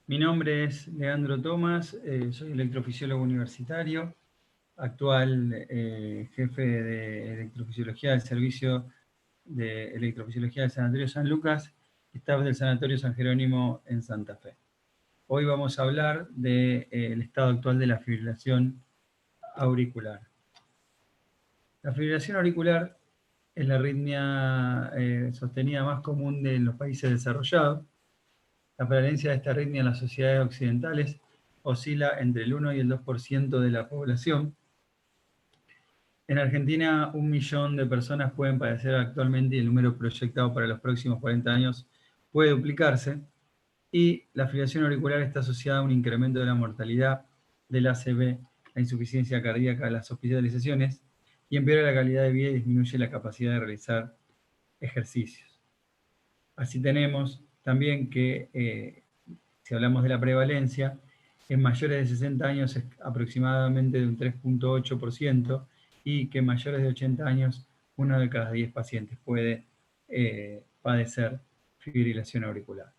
Mi nombre es Leandro Tomás, soy electrofisiólogo universitario, actual jefe de electrofisiología del Servicio de Electrofisiología del Sanatorio San Lucas, staff del Sanatorio San Jerónimo en Santa Fe. Hoy vamos a hablar del estado actual de la fibrilación auricular. La fibrilación auricular es la arritmia sostenida más común de los países desarrollados. La prevalencia de esta arritmia en las sociedades occidentales oscila entre el 1 y el 2% de la población. En Argentina, 1 millón de personas pueden padecer actualmente y el número proyectado para los próximos 40 años puede duplicarse. Y la fibrilación auricular está asociada a un incremento de la mortalidad del ACV, la insuficiencia cardíaca, las hospitalizaciones, y empeora la calidad de vida y disminuye la capacidad de realizar ejercicios. Así tenemos también que, si hablamos de la prevalencia, en mayores de 60 años es aproximadamente de un 3,8% y que en mayores de 80 años 1 de cada 10 pacientes puede padecer fibrilación auricular.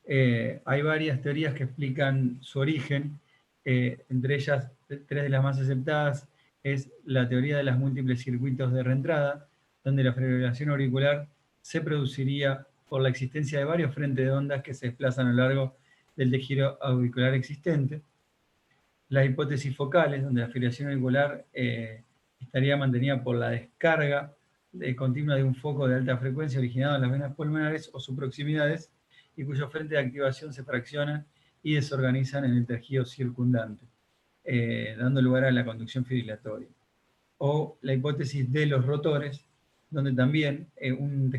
Hay varias teorías que explican su origen, entre ellas 3 de las más aceptadas es la teoría de los múltiples circuitos de reentrada, donde la fibrilación auricular se produciría por la existencia de varios frentes de ondas que se desplazan a lo largo del tejido auricular existente. Las hipótesis focales, donde la fibrilación auricular estaría mantenida por la descarga continua de un foco de alta frecuencia originado en las venas pulmonares o sus proximidades, y cuyos frentes de activación se fraccionan y desorganizan en el tejido circundante, dando lugar a la conducción fibrilatoria. O la hipótesis de los rotores, donde también un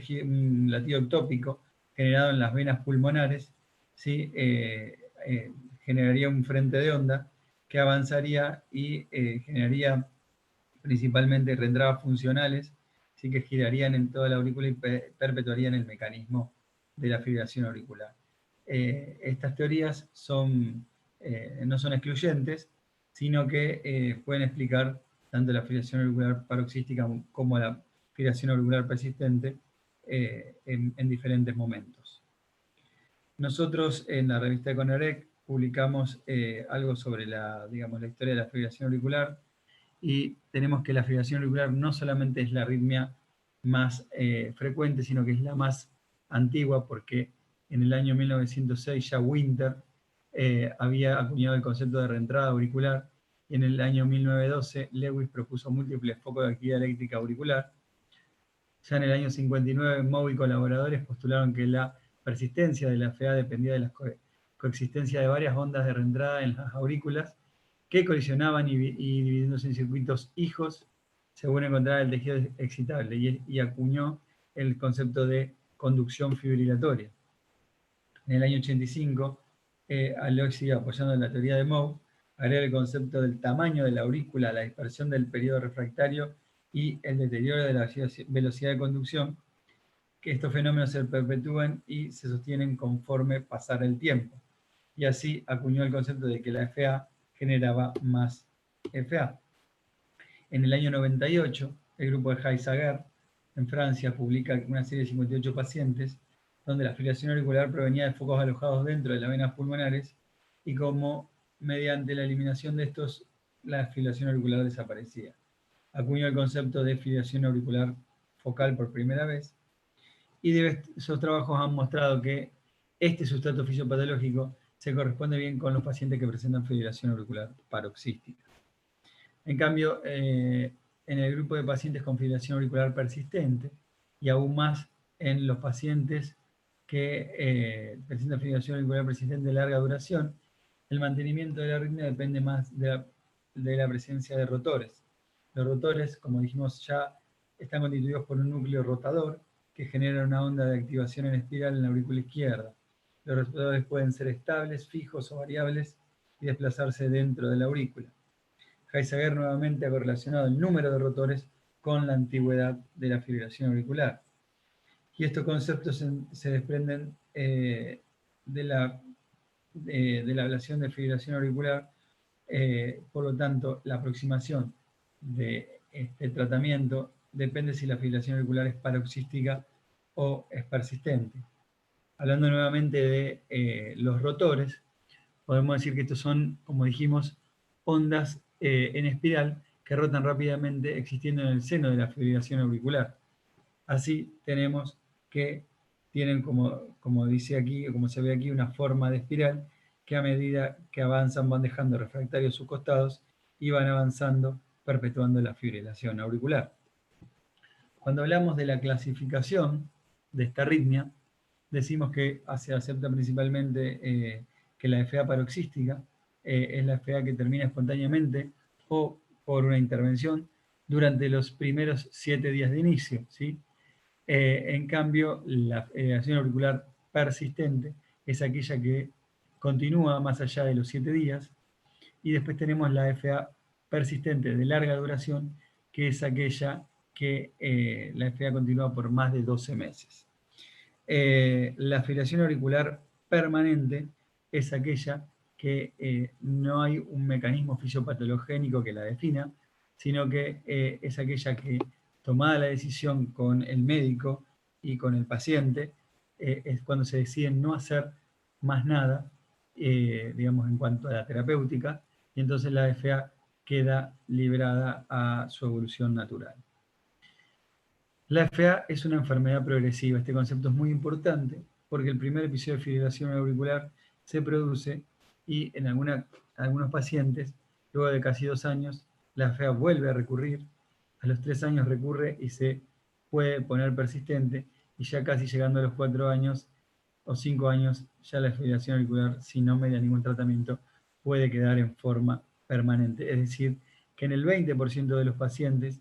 latido ectópico generado en las venas pulmonares, ¿sí? Generaría un frente de onda que avanzaría y generaría principalmente reentradas funcionales, ¿sí? Que girarían en toda la aurícula y perpetuarían el mecanismo de la fibrilación auricular. Estas teorías no son excluyentes, sino que pueden explicar tanto la fibrilación auricular paroxística como la fibrilación auricular persistente en diferentes momentos. Nosotros en la revista Conarec publicamos algo sobre la historia de la fibrilación auricular, y tenemos que la fibrilación auricular no solamente es la arritmia más frecuente, sino que es la más antigua, porque en el año 1906 ya Winter había acuñado el concepto de reentrada auricular, y en el año 1912 Lewis propuso múltiples focos de actividad eléctrica auricular. Ya en el año 59 Moe y colaboradores postularon que la persistencia de la FA dependía de la coexistencia de varias ondas de reentrada en las aurículas que colisionaban y dividiéndose en circuitos hijos según encontraba el tejido excitable, y acuñó el concepto de conducción fibrilatoria. En el año 85, Aloisi, apoyando la teoría de Moe, agrega el concepto del tamaño de la aurícula, la dispersión del periodo refractario y el deterioro de la velocidad de conducción, que estos fenómenos se perpetúan y se sostienen conforme pasara el tiempo. Y así acuñó el concepto de que la FA generaba más FA. En el año 98, el grupo de Heisager en Francia publica una serie de 58 pacientes donde la fibrilación auricular provenía de focos alojados dentro de las venas pulmonares, y como mediante la eliminación de estos la fibrilación auricular desaparecía. Acuñó el concepto de fibrilación auricular focal por primera vez, y esos trabajos han mostrado que este sustrato fisiopatológico se corresponde bien con los pacientes que presentan fibrilación auricular paroxística. En cambio, en el grupo de pacientes con fibrilación auricular persistente, y aún más en los pacientes que presentan fibrilación auricular persistente de larga duración, el mantenimiento de la arritmia depende más de la presencia de rotores. Los rotores, como dijimos ya, están constituidos por un núcleo rotador que genera una onda de activación en espiral en la aurícula izquierda. Los rotadores pueden ser estables, fijos o variables y desplazarse dentro de la aurícula. Heisager nuevamente ha correlacionado el número de rotores con la antigüedad de la fibrilación auricular. Y estos conceptos se desprenden de la ablación de fibrilación auricular. Por lo tanto, la aproximación de este tratamiento depende si la fibrilación auricular es paroxística o es persistente. Hablando nuevamente de los rotores, podemos decir que estos son, como dijimos, ondas en espiral que rotan rápidamente existiendo en el seno de la fibrilación auricular. Así tenemos que tienen, como dice aquí, como se ve aquí, una forma de espiral que a medida que avanzan van dejando refractarios sus costados y van avanzando, perpetuando la fibrilación auricular. Cuando hablamos de la clasificación de esta arritmia, decimos que se acepta principalmente que la FA paroxística es la FA que termina espontáneamente o por una intervención durante los primeros 7 días de inicio, ¿sí? En cambio, la fibrilación auricular persistente es aquella que continúa más allá de los 7 días. Y después tenemos la FA persistente de larga duración, que es aquella que la FA continúa por más de 12 meses. La fibrilación auricular permanente es aquella que no hay un mecanismo fisiopatologénico que la defina, sino que es aquella que, tomada la decisión con el médico y con el paciente, es cuando se decide no hacer más nada, digamos, en cuanto a la terapéutica, y entonces la FA queda librada a su evolución natural. La FA es una enfermedad progresiva. Este concepto es muy importante porque el primer episodio de fibrilación auricular se produce y en algunos pacientes, luego de casi 2 años, la FA vuelve a recurrir. A los 3 años recurre y se puede poner persistente y ya casi llegando a los 4 años o 5 años, ya la fibrilación auricular, si no media ningún tratamiento, puede quedar en forma permanente. Es decir, que en el 20% de los pacientes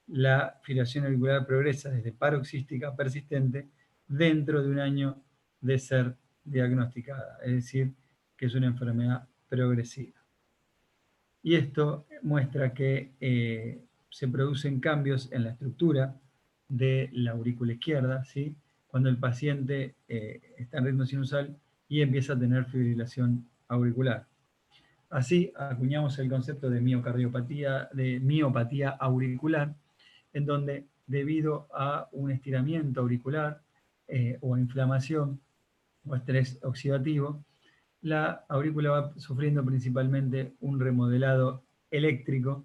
la fibrilación auricular progresa desde paroxística persistente dentro de 1 año de ser diagnosticada, es decir, que es una enfermedad progresiva. Y esto muestra que se producen cambios en la estructura de la aurícula izquierda, ¿sí? Cuando el paciente está en ritmo sinusal y empieza a tener fibrilación auricular. Así acuñamos el concepto de miopatía auricular, en donde debido a un estiramiento auricular o a inflamación o estrés oxidativo, la aurícula va sufriendo principalmente un remodelado eléctrico,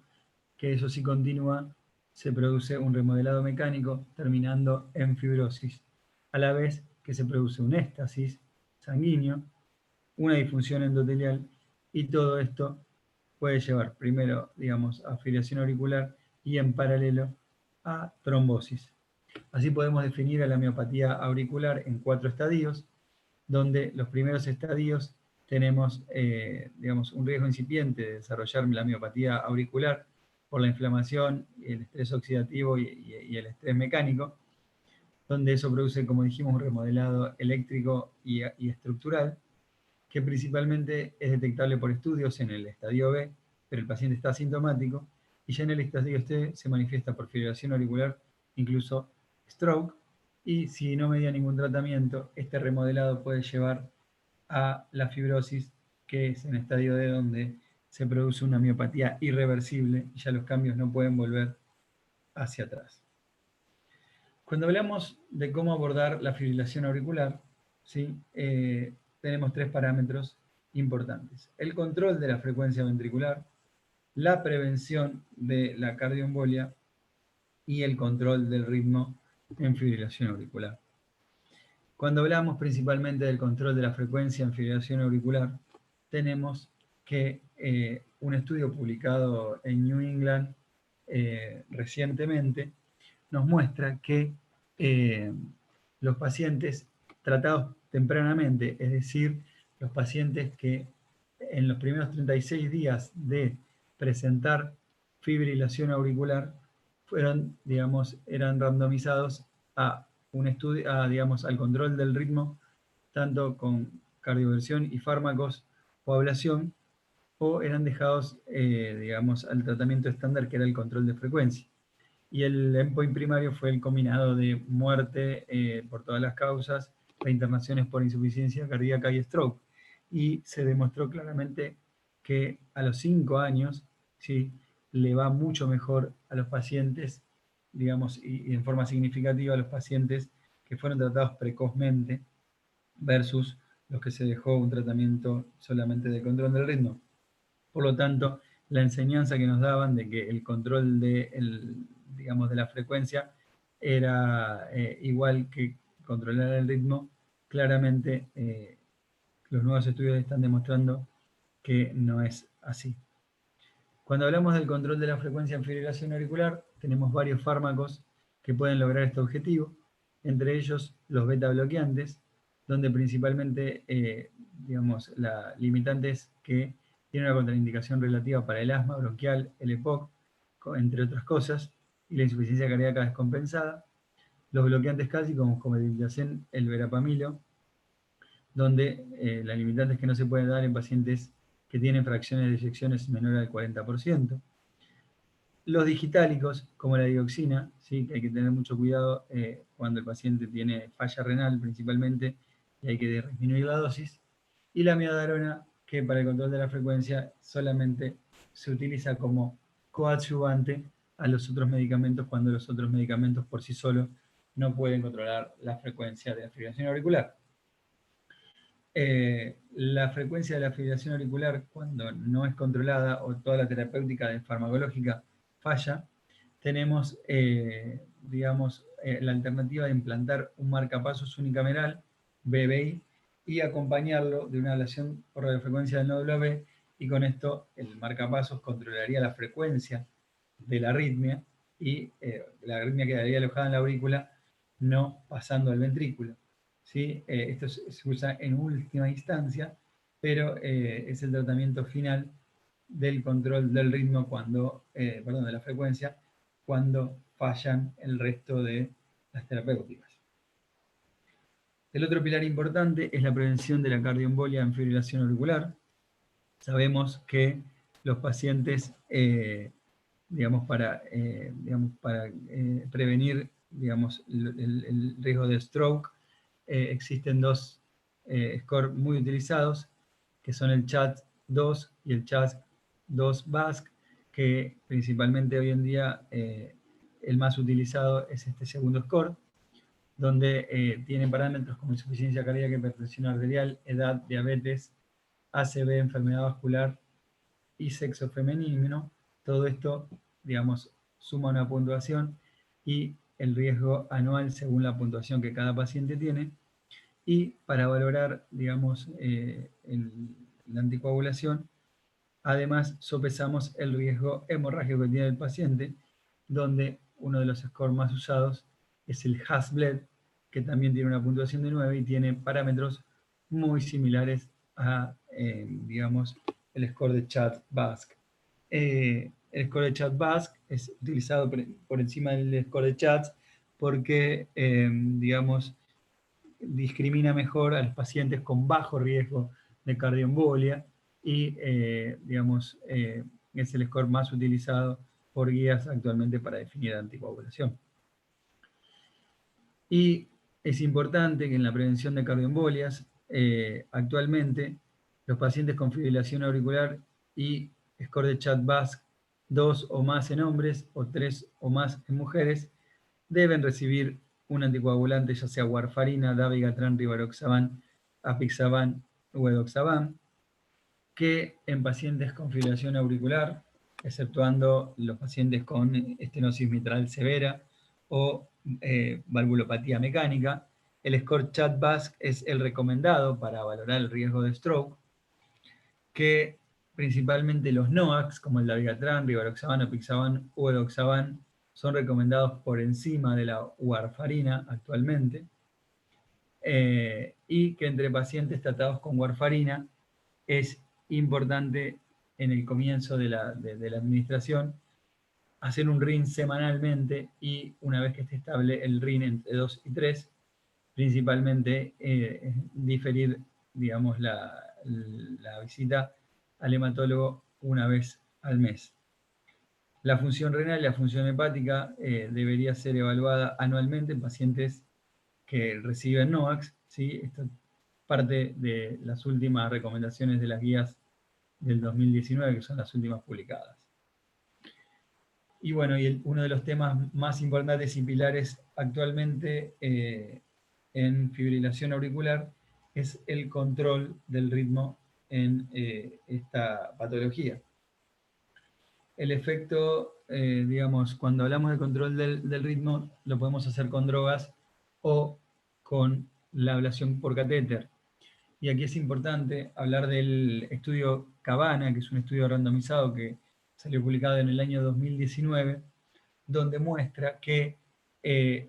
que eso sí continúa, se produce un remodelado mecánico terminando en fibrosis, a la vez que se produce un éstasis sanguíneo, una disfunción endotelial y todo esto puede llevar primero, digamos, a fibrilación auricular y en paralelo a trombosis. Así podemos definir a la miopatía auricular en 4 estadios, donde los primeros estadios tenemos, digamos, un riesgo incipiente de desarrollar la miopatía auricular por la inflamación, el estrés oxidativo y el estrés mecánico, donde eso produce, como dijimos, un remodelado eléctrico y estructural, que principalmente es detectable por estudios en el estadio B, pero el paciente está asintomático, y ya en el estadio C se manifiesta por fibrilación auricular, incluso stroke, y si no media ningún tratamiento, este remodelado puede llevar a la fibrosis, que es en estadio D donde se produce una miopatía irreversible y ya los cambios no pueden volver hacia atrás. Cuando hablamos de cómo abordar la fibrilación auricular, ¿sí? Tenemos 3 parámetros importantes. El control de la frecuencia ventricular, la prevención de la cardioembolia y el control del ritmo en fibrilación auricular. Cuando hablamos principalmente del control de la frecuencia en fibrilación auricular, tenemos que un estudio publicado en New England recientemente nos muestra que los pacientes tratados tempranamente, es decir, los pacientes que en los primeros 36 días de presentar fibrilación auricular fueron, digamos, eran randomizados a un estudio, digamos, al control del ritmo, tanto con cardioversión y fármacos o ablación, o eran dejados, digamos, al tratamiento estándar, que era el control de frecuencia. Y el endpoint primario fue el combinado de muerte por todas las causas, internaciones por insuficiencia cardíaca y stroke. Y se demostró claramente que a los 5 años, ¿sí?, le va mucho mejor a los pacientes, digamos, y en forma significativa a los pacientes que fueron tratados precozmente, versus los que se dejó un tratamiento solamente de control del ritmo. Por lo tanto, la enseñanza que nos daban de que el control digamos, de la frecuencia era igual que controlar el ritmo, claramente los nuevos estudios están demostrando que no es así. Cuando hablamos del control de la frecuencia en fibrilación auricular, tenemos varios fármacos que pueden lograr este objetivo, entre ellos los beta bloqueantes, donde principalmente, digamos, la limitante es que tiene una contraindicación relativa para el asma bronquial, el EPOC, entre otras cosas, y la insuficiencia cardíaca descompensada. Los bloqueantes clásicos como el diltiazem, el verapamilo, donde la limitante es que no se puede dar en pacientes que tienen fracciones de eyecciones menor al 40%. Los digitálicos, como la dioxina, ¿sí? Que hay que tener mucho cuidado cuando el paciente tiene falla renal principalmente, y hay que disminuir la dosis. Y la miodarona, que para el control de la frecuencia solamente se utiliza como coadyuvante a los otros medicamentos cuando los otros medicamentos por sí solos no pueden controlar la frecuencia de la fibrilación auricular. La frecuencia de la fibrilación auricular, cuando no es controlada o toda la terapéutica farmacológica falla, tenemos, digamos, la alternativa de implantar un marcapasos unicameral, BBI, y acompañarlo de una ablación por radiofrecuencia del nódulo B, y con esto el marcapasos controlaría la frecuencia de la arritmia y la arritmia quedaría alojada en la aurícula, no pasando al ventrículo. ¿Sí? Esto se usa en última instancia, pero es el tratamiento final del control del ritmo cuando, perdón, de la frecuencia, cuando fallan el resto de las terapéuticas. El otro pilar importante es la prevención de la cardioembolia en fibrilación auricular. Sabemos que los pacientes, digamos, para prevenir, digamos, el riesgo de stroke, existen dos scores muy utilizados, que son el CHADS-2 y el CHADS-2-BASC, que principalmente hoy en día el más utilizado es este segundo score, donde tiene parámetros como insuficiencia cardíaca, hipertensión arterial, edad, diabetes, ACV, enfermedad vascular y sexo femenino. Todo esto, digamos, suma una puntuación y el riesgo anual según la puntuación que cada paciente tiene. Y para valorar, digamos, la anticoagulación, además sopesamos el riesgo hemorrágico que tiene el paciente, donde uno de los scores más usados es el HAS-BLED, que también tiene una puntuación de 9 y tiene parámetros muy similares a, digamos, el score de CHADS-BASC. El score de CHADS-BASC es utilizado por encima del score de CHADS porque, digamos, discrimina mejor a los pacientes con bajo riesgo de cardioembolia y, digamos, es el score más utilizado por guías actualmente para definir la anticoagulación. Y es importante que en la prevención de cardioembolias, actualmente, los pacientes con fibrilación auricular y score de CHADS-BASC 2 o más en hombres o 3 o más en mujeres, deben recibir un anticoagulante, ya sea warfarina, dabigatran, rivaroxaban, apixaban o edoxaban, que en pacientes con fibrilación auricular, exceptuando los pacientes con estenosis mitral severa o valvulopatía mecánica, el score CHADS-BASC es el recomendado para valorar el riesgo de stroke, que principalmente los NOACs, como el dabigatran, rivaroxaban, apixaban o edoxaban, son recomendados por encima de la warfarina actualmente, y que entre pacientes tratados con warfarina es importante en el comienzo de la administración hacer un RIN semanalmente y una vez que esté estable el RIN entre 2 y 3, principalmente diferir, digamos, la visita al hematólogo una vez al mes. La función renal y la función hepática debería ser evaluada anualmente en pacientes que reciben NOACs, ¿sí? Esto es parte de las últimas recomendaciones de las guías del 2019, que son las últimas publicadas. Y bueno, uno de los temas más importantes y pilares actualmente en fibrilación auricular es el control del ritmo en esta patología. El efecto, digamos, cuando hablamos de control del ritmo, lo podemos hacer con drogas o con la ablación por catéter. Y aquí es importante hablar del estudio Cabana, que es un estudio randomizado que salió publicado en el año 2019, donde muestra que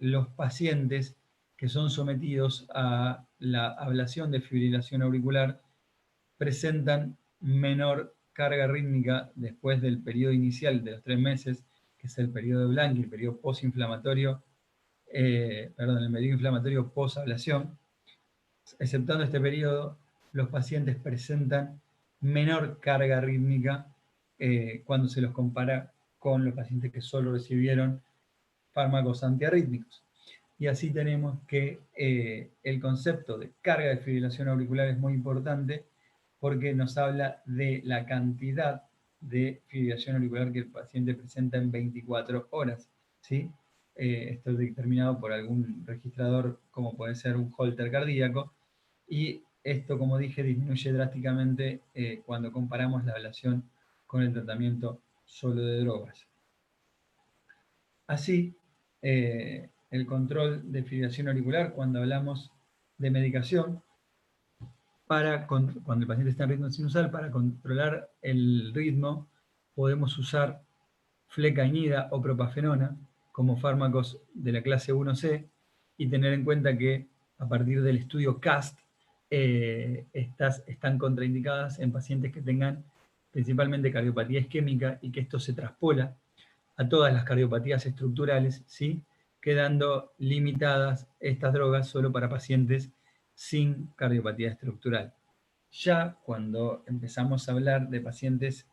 los pacientes que son sometidos a la ablación de fibrilación auricular presentan menor carga rítmica después del periodo inicial de los 3 meses, que es el periodo de Blanqui, el periodo postinflamatorio, el periodo inflamatorio post-ablación. Exceptando este periodo, los pacientes presentan menor carga rítmica cuando se los compara con los pacientes que solo recibieron fármacos antiarrítmicos. Y así tenemos que el concepto de carga de fibrilación auricular es muy importante porque nos habla de la cantidad de fibrilación auricular que el paciente presenta en 24 horas. ¿Sí? Esto es determinado por algún registrador, como puede ser un Holter cardíaco, y esto, como dije, disminuye drásticamente cuando comparamos la ablación con el tratamiento solo de drogas. Así, el control de fibrilación auricular, cuando hablamos de medicación, cuando el paciente está en ritmo sinusal, para controlar el ritmo, podemos usar flecainida o propafenona como fármacos de la clase 1C y tener en cuenta que a partir del estudio CAST, estas están contraindicadas en pacientes que tengan principalmente cardiopatía isquémica y que esto se traspola a todas las cardiopatías estructurales, ¿sí? Quedando limitadas estas drogas solo para pacientes sin cardiopatía estructural. Ya cuando empezamos a hablar de pacientes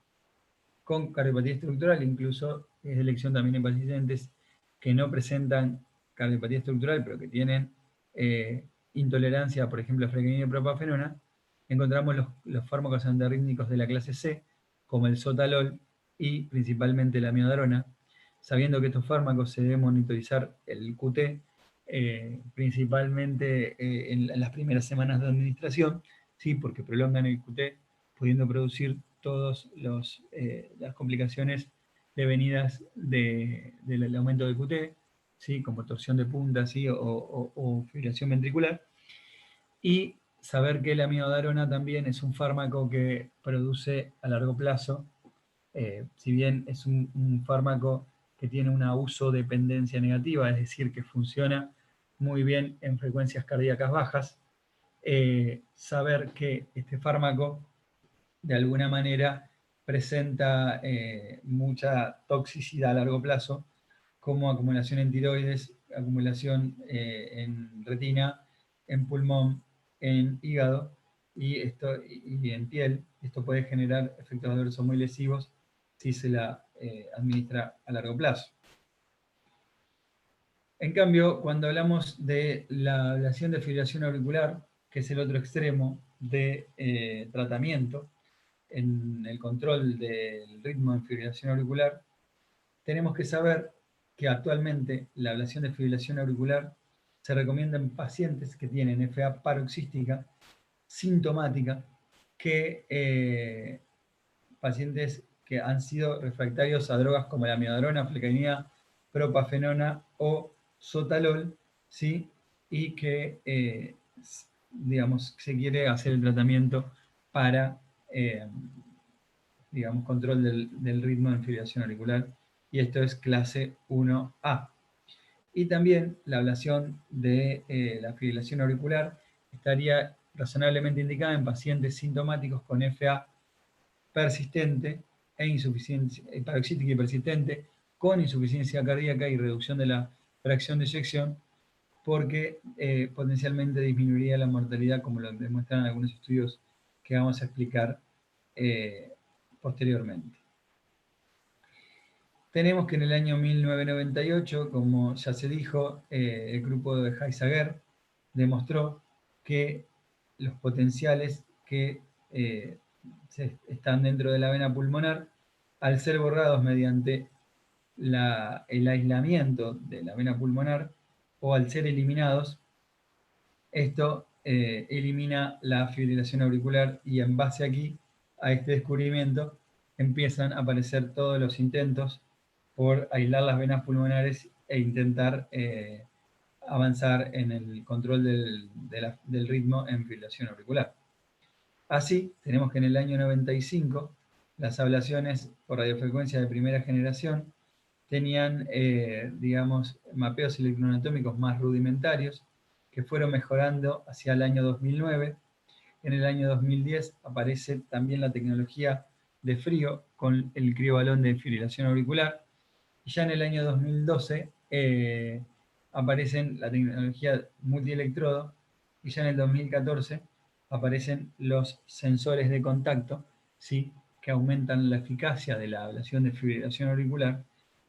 con cardiopatía estructural, incluso es de elección también en pacientes que no presentan cardiopatía estructural, pero que tienen intolerancia, por ejemplo, a flecainida y propafenona, encontramos los fármacos antiarrítmicos de la clase C, como el sotalol y principalmente la amiodarona, sabiendo que estos fármacos se debe monitorizar el QT, principalmente en las primeras semanas de administración, ¿sí? Porque prolongan el QT, pudiendo producir todas las complicaciones devenidas del aumento del QT, ¿sí? Como torsión de punta, ¿sí? o fibrilación ventricular. Y saber que la amiodarona también es un fármaco que produce a largo plazo, si bien es un fármaco que tiene una uso-dependencia negativa, es decir, que funciona muy bien en frecuencias cardíacas bajas, saber que este fármaco de alguna manera presenta mucha toxicidad a largo plazo, como acumulación en tiroides, acumulación en retina, en pulmón, en hígado y en piel. Esto puede generar efectos adversos muy lesivos si se la administra a largo plazo. En cambio, cuando hablamos de la ablación de fibrilación auricular, que es el otro extremo de tratamiento, en el control del ritmo de fibrilación auricular, tenemos que saber que actualmente la ablación de fibrilación auricular se recomienda en pacientes que tienen FA paroxística sintomática, que pacientes que han sido refractarios a drogas como la amiodarona, flecainida, propafenona o sotalol, ¿sí? Y que, digamos, se quiere hacer el tratamiento para digamos, control del ritmo de fibrilación auricular, y esto es clase 1A. Y también la ablación de la fibrilación auricular estaría razonablemente indicada en pacientes sintomáticos con FA persistente e insuficiencia, paroxística y persistente, con insuficiencia cardíaca y reducción de la fracción de eyección, porque potencialmente disminuiría la mortalidad, como lo demuestran algunos estudios que vamos a explicar posteriormente. Tenemos que en el año 1998, como ya se dijo, el grupo de Heisager demostró que los potenciales que están dentro de la vena pulmonar, al ser borrados mediante el aislamiento de la vena pulmonar o al ser eliminados, esto elimina la fibrilación auricular, y en base aquí a este descubrimiento empiezan a aparecer todos los intentos por aislar las venas pulmonares e intentar avanzar en el control del ritmo en fibrilación auricular. Así, tenemos que en el año 95 las ablaciones por radiofrecuencia de primera generación tenían, digamos, mapeos electroanatómicos más rudimentarios que fueron mejorando hacia el año 2009. En el año 2010 aparece también la tecnología de frío con el criobalón de fibrilación auricular. Y ya en el año 2012 aparecen la tecnología multielectrodo, y ya en el 2014 aparecen los sensores de contacto, ¿sí?, que aumentan la eficacia de la ablación de fibrilación auricular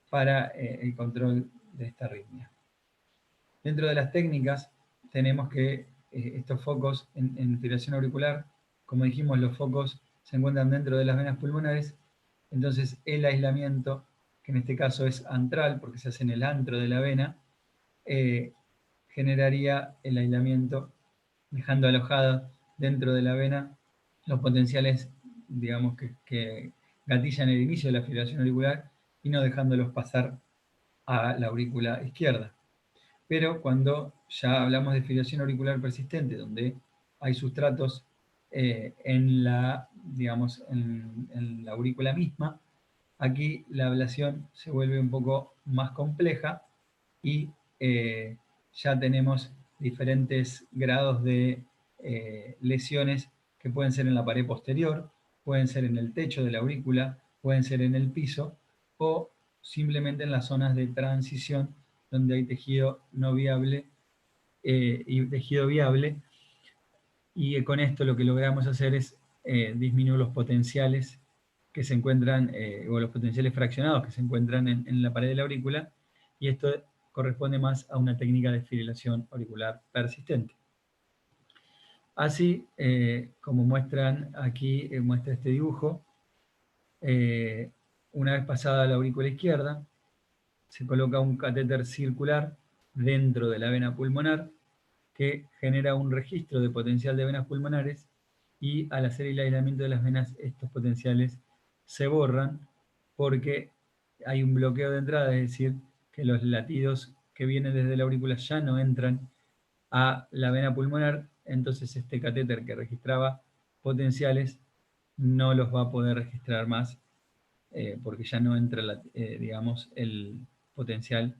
para el control de esta arritmia. Dentro de las técnicas tenemos que estos focos en fibrilación auricular, como dijimos, los focos se encuentran dentro de las venas pulmonares, entonces el aislamiento, que en este caso es antral porque se hace en el antro de la vena, generaría el aislamiento dejando alojada dentro de la vena los potenciales, digamos, que gatillan el inicio de la fibrilación auricular y no dejándolos pasar a la aurícula izquierda. Pero cuando ya hablamos de fibrilación auricular persistente, donde hay sustratos en la, digamos, en la aurícula misma, aquí la ablación se vuelve un poco más compleja y ya tenemos diferentes grados de lesiones que pueden ser en la pared posterior, pueden ser en el techo de la aurícula, pueden ser en el piso o simplemente en las zonas de transición donde hay tejido no viable y tejido viable, y con esto lo que logramos hacer es disminuir los potenciales que se encuentran, o los potenciales fraccionados que se encuentran en la pared de la aurícula, y esto corresponde más a una técnica de fibrilación auricular persistente. Así, como muestran aquí, muestra este dibujo, una vez pasada la aurícula izquierda, se coloca un catéter circular dentro de la vena pulmonar que genera un registro de potencial de venas pulmonares, y al hacer el aislamiento de las venas estos potenciales se borran porque hay un bloqueo de entrada, es decir, que los latidos que vienen desde la aurícula ya no entran a la vena pulmonar, entonces este catéter que registraba potenciales no los va a poder registrar más porque ya no entra, digamos, el potencial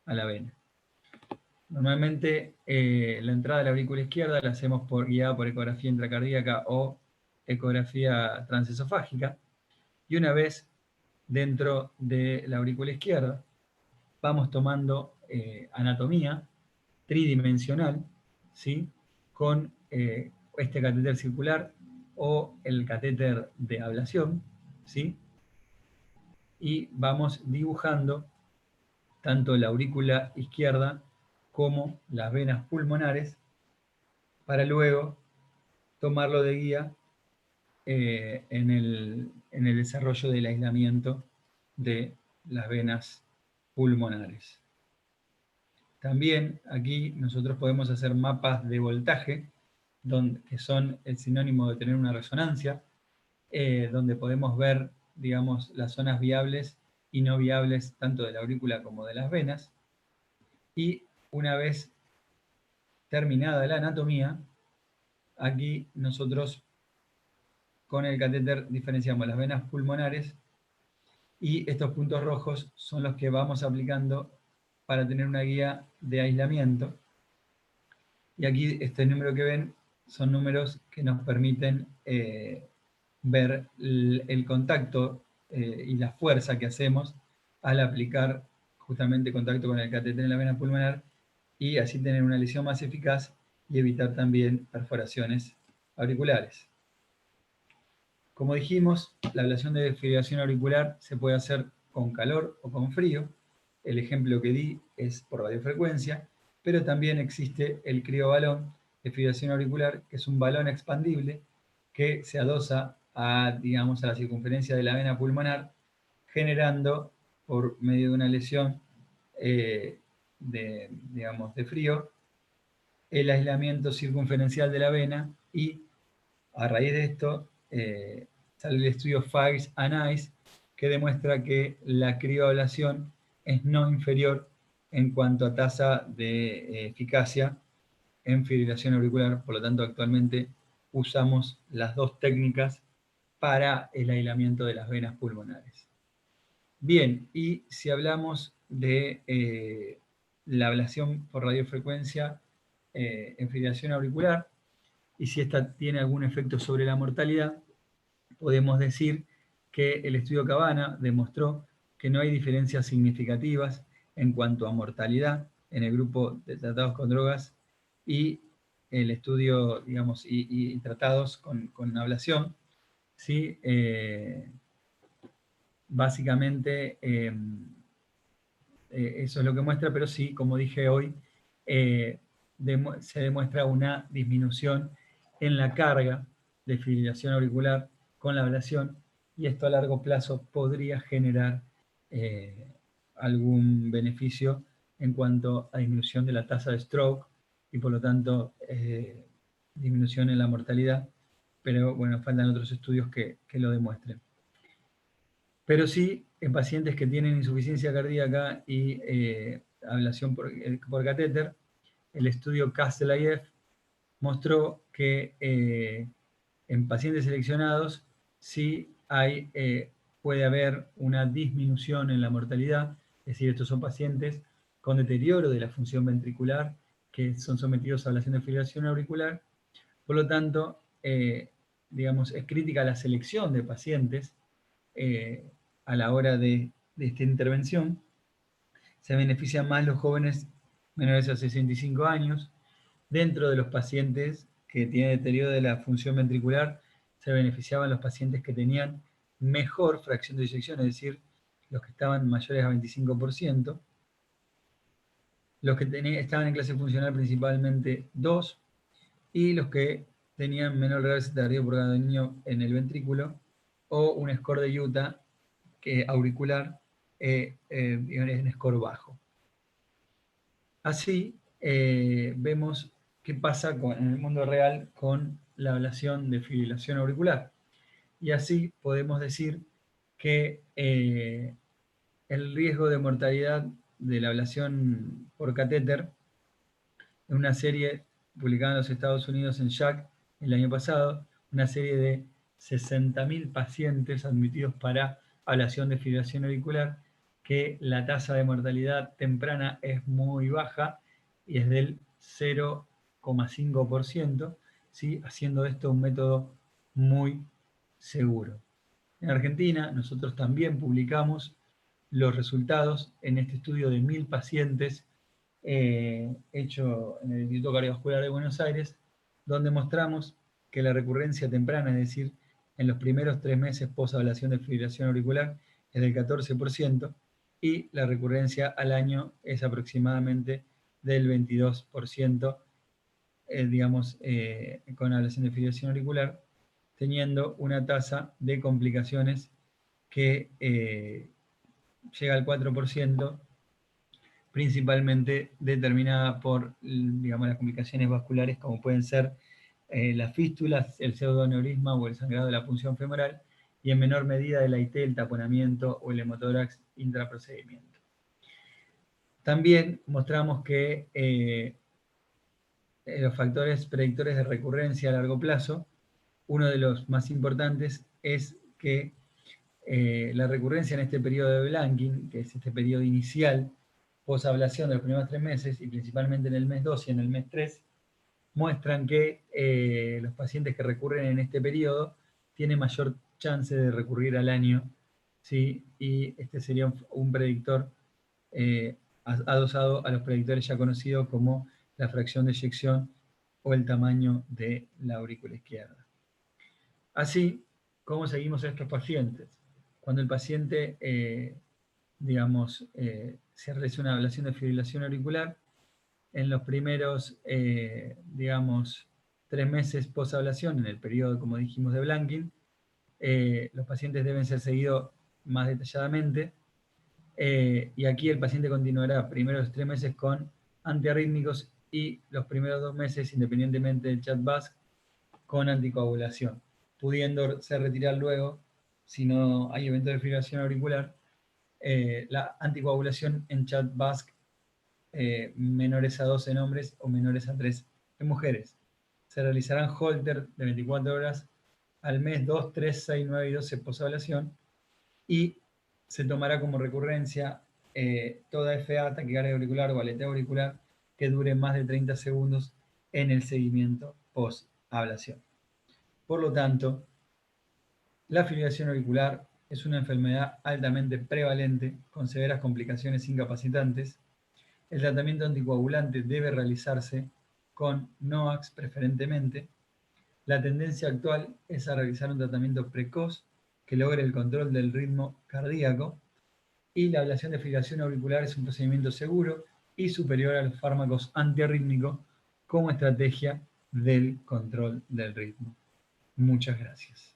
a la vena. Normalmente la entrada de la aurícula izquierda la hacemos guiada por ecografía intracardíaca o ecografía transesofágica, y una vez dentro de la aurícula izquierda vamos tomando anatomía tridimensional, ¿sí?, con este catéter circular o el catéter de ablación, ¿sí?, y vamos dibujando tanto la aurícula izquierda como las venas pulmonares para luego tomarlo de guía en el desarrollo del aislamiento de las venas pulmonares. También aquí nosotros podemos hacer mapas de voltaje, que son el sinónimo de tener una resonancia, donde podemos ver, digamos, las zonas viables y no viables tanto de la aurícula como de las venas. Y una vez terminada la anatomía, aquí nosotros con el catéter diferenciamos las venas pulmonares, y estos puntos rojos son los que vamos aplicando para tener una guía de aislamiento. Y aquí este número que ven son números que nos permiten ver el contacto y la fuerza que hacemos al aplicar justamente contacto con el catéter en la vena pulmonar, y así tener una lesión más eficaz y evitar también perforaciones auriculares. Como dijimos, la ablación de fibrilación auricular se puede hacer con calor o con frío. El ejemplo que di es por radiofrecuencia, pero también existe el criobalón de fibrilación auricular, que es un balón expandible que se adosa a, digamos, a la circunferencia de la vena pulmonar, generando, por medio de una lesión digamos, de frío, el aislamiento circunferencial de la vena y a raíz de esto sale el estudio Fages and Ice que demuestra que la crioablación es no inferior en cuanto a tasa de eficacia en fibrilación auricular, por lo tanto actualmente usamos las dos técnicas para el aislamiento de las venas pulmonares. Bien, y si hablamos de la ablación por radiofrecuencia en fibrilación auricular, y si esta tiene algún efecto sobre la mortalidad, podemos decir que el estudio Cabana demostró que no hay diferencias significativas en cuanto a mortalidad en el grupo de tratados con drogas y el estudio, digamos, y tratados con ablación, ¿sí? Básicamente eso es lo que muestra, pero sí, como dije hoy, se demuestra una disminución en la carga de fibrilación auricular con la ablación y esto a largo plazo podría generar algún beneficio en cuanto a disminución de la tasa de stroke y por lo tanto disminución en la mortalidad, pero bueno, faltan otros estudios que lo demuestren. Pero sí, en pacientes que tienen insuficiencia cardíaca y ablación por catéter, el estudio Castle-IF mostró que en pacientes seleccionados sí puede haber una disminución en la mortalidad, es decir, estos son pacientes con deterioro de la función ventricular que son sometidos a ablación de fibrilación auricular, por lo tanto, digamos, es crítica la selección de pacientes a la hora de esta intervención. Se benefician más los jóvenes menores a 65 años. Dentro de los pacientes que tienen deterioro de la función ventricular, se beneficiaban los pacientes que tenían mejor fracción de disección, es decir, los que estaban mayores a 25%. Los que estaban en clase funcional principalmente 2, y los que tenían menor grado de tardío por niño en el ventrículo o un score de Utah auricular en score bajo. Así vemos qué pasa en el mundo real con la ablación de fibrilación auricular. Y así podemos decir que el riesgo de mortalidad de la ablación por catéter, en una serie publicada en los Estados Unidos en JACC el año pasado, una serie de 60.000 pacientes admitidos para ablación de fibrilación auricular, que la tasa de mortalidad temprana es muy baja y es del 0,5%, ¿sí? Haciendo esto un método muy seguro. En Argentina, nosotros también publicamos los resultados en este estudio de 1.000 pacientes hecho en el Instituto Cardiovascular de Buenos Aires, donde mostramos que la recurrencia temprana, es decir, en los primeros 3 meses post-ablación de fibrilación auricular, es del 14%, y la recurrencia al año es aproximadamente del 22%, digamos, con ablación de fibrilación auricular, teniendo una tasa de complicaciones que llega al 4%, principalmente determinada por, digamos, las complicaciones vasculares como pueden ser las fístulas, el pseudoaneurisma o el sangrado de la punción femoral, y en menor medida el AIT, el taponamiento o el hemotórax intraprocedimiento. También mostramos que los factores predictores de recurrencia a largo plazo, uno de los más importantes es que la recurrencia en este periodo de Blanking, que es este periodo inicial posablación de los primeros 3 meses, y principalmente en el mes 2 y en el mes 3, muestran que los pacientes que recurren en este periodo tienen mayor chance de recurrir al año, ¿sí? Y este sería un predictor adosado a los predictores ya conocidos como la fracción de eyección o el tamaño de la aurícula izquierda. Así, ¿cómo seguimos a estos pacientes? Cuando el paciente, digamos, se realiza una ablación de fibrilación auricular, en los primeros, digamos, 3 meses post-ablación, en el periodo, como dijimos, de Blanking, los pacientes deben ser seguidos más detalladamente, y aquí el paciente continuará primeros 3 meses con antiarrítmicos y los primeros 2 meses, independientemente del CHADVASC, con anticoagulación, pudiéndose retirar luego, si no hay evento de fibrilación auricular, la anticoagulación en CHADVASC menores a 12 en hombres o menores a 3 en mujeres. Se realizarán holter de 24 horas al mes 2, 3, 6, 9 y 12 posablación y se tomará como recurrencia toda FA, taquicardia auricular o aleteo auricular que dure más de 30 segundos en el seguimiento post-ablación. Por lo tanto, la fibrilación auricular es una enfermedad altamente prevalente con severas complicaciones incapacitantes. El tratamiento anticoagulante debe realizarse con NOACs preferentemente. La tendencia actual es a realizar un tratamiento precoz que logre el control del ritmo cardíaco y la ablación de fibrilación auricular es un procedimiento seguro y superior a los fármacos antiarrítmicos como estrategia del control del ritmo. Muchas gracias.